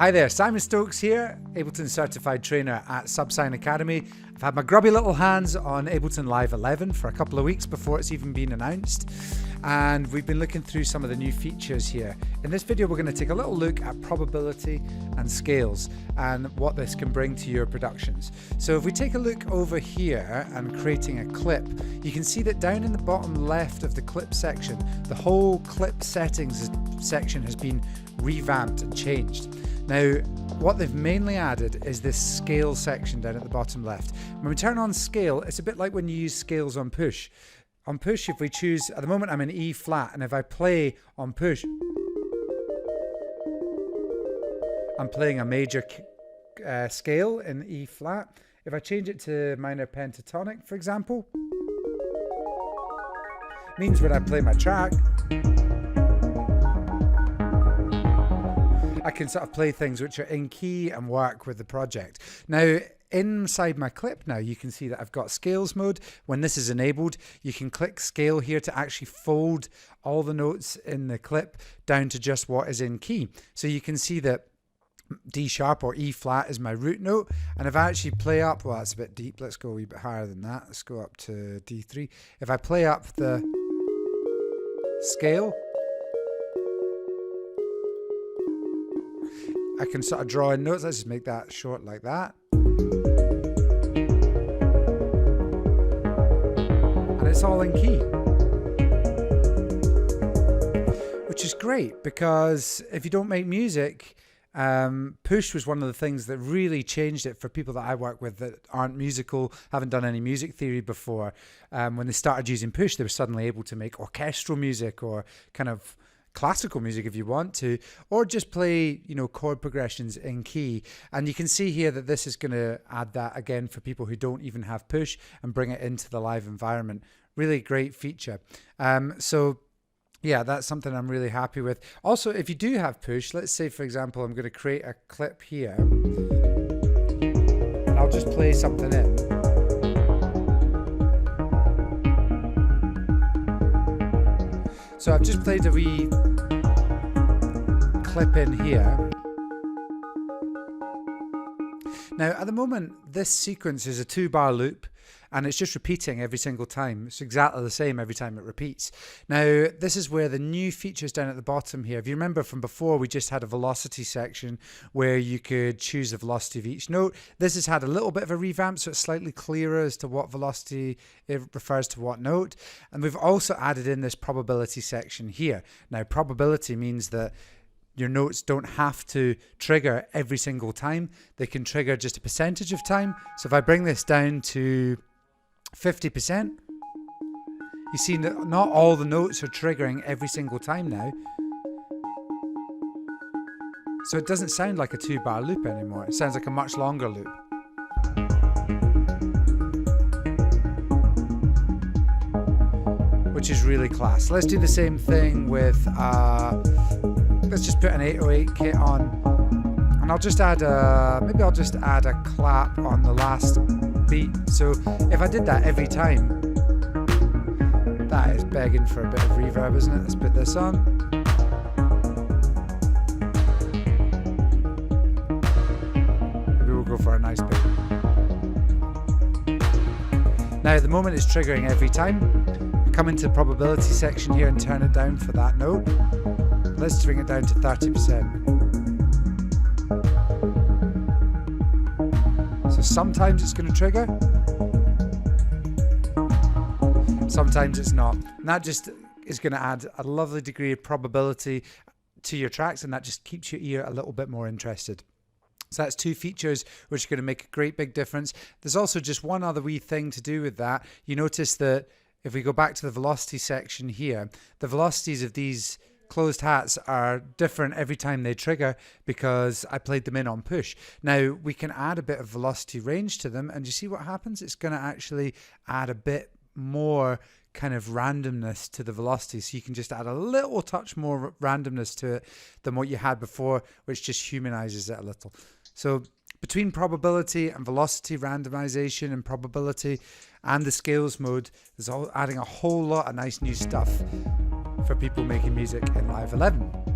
Hi there, Simon Stokes here, Ableton Certified Trainer at Subsign Academy. I've had my grubby little hands on Ableton Live 11 for a couple of weeks before it's even been announced, and we've been looking through some of the new features here. In this video we're going to take a little look at probability and scales and what this can bring to your productions. So if we take a look over here and creating a clip, you can see that down in the bottom left of the clip section, the whole clip settings section has been revamped and changed. Now, what they've mainly added is this scale section down at the bottom left. When we turn on scale, it's a bit like when you use scales on push. On push, if we choose, at the moment I'm in E flat, and if I play on push, I'm playing a major scale in E flat. If I change it to minor pentatonic, for example, means when I play my track, I can sort of play things which are in key and work with the project. Now, inside my clip now, you can see that I've got scales mode. When this is enabled, you can click scale here to actually fold all the notes in the clip down to just what is in key. So you can see that D sharp or E flat is my root note, and if I actually play up, well, that's a bit deep, let's go a wee bit higher than that, let's go up to D3. If I play up the scale, I can sort of draw in notes. Let's just make that short like that. And it's all in key. Which is great, because if you don't make music, push was one of the things that really changed it for people that I work with that aren't musical, haven't done any music theory before. When they started using push, they were suddenly able to make orchestral music or kind of classical music if you want to, or just play, you know, chord progressions in key. And you can see here that this is going to add that again for people who don't even have push and bring it into the live environment. Really great feature. So yeah, that's something I'm really happy with. Also, if you do have push, let's say for example I'm going to create a clip here and I'll just play something in. So I've just played a wee clip in here. Now at the moment this sequence is a 2-bar loop and it's just repeating every single time. It's exactly the same every time it repeats. Now this is where the new features down at the bottom here, if you remember from before, we just had a velocity section where you could choose the velocity of each note. This has had a little bit of a revamp, so it's slightly clearer as to what velocity it refers to what note. And we've also added in this probability section here. Now probability means that your notes don't have to trigger every single time. They can trigger just a percentage of time. So if I bring this down to 50%, you see that not all the notes are triggering every single time now. So it doesn't sound like a 2-bar loop anymore. It sounds like a much longer loop. Which is really class. Let's do the same thing with let's just put an 808 kit on, and I'll just add maybe I'll just add a clap on the last beat. So if I did that every time, that is begging for a bit of reverb, isn't it? Let's put this on. Maybe we'll go for a nice bit. Now at the moment it's triggering every time. Come into the probability section here and turn it down for that note. Let's bring it down to 30%. So sometimes it's going to trigger, sometimes it's not. And that just is going to add a lovely degree of probability to your tracks, and that just keeps your ear a little bit more interested. So that's 2 features which are going to make a great big difference. There's also just one other wee thing to do with that. You notice that if we go back to the velocity section here, the velocities of these closed hats are different every time they trigger because I played them in on push. Now we can add a bit of velocity range to them, and you see what happens? It's going to actually add a bit more kind of randomness to the velocity, so you can just add a little touch more randomness to it than what you had before, which just humanizes it a little. So between probability and velocity randomization and probability and the scales mode, there's adding a whole lot of nice new stuff for people making music in Live 11.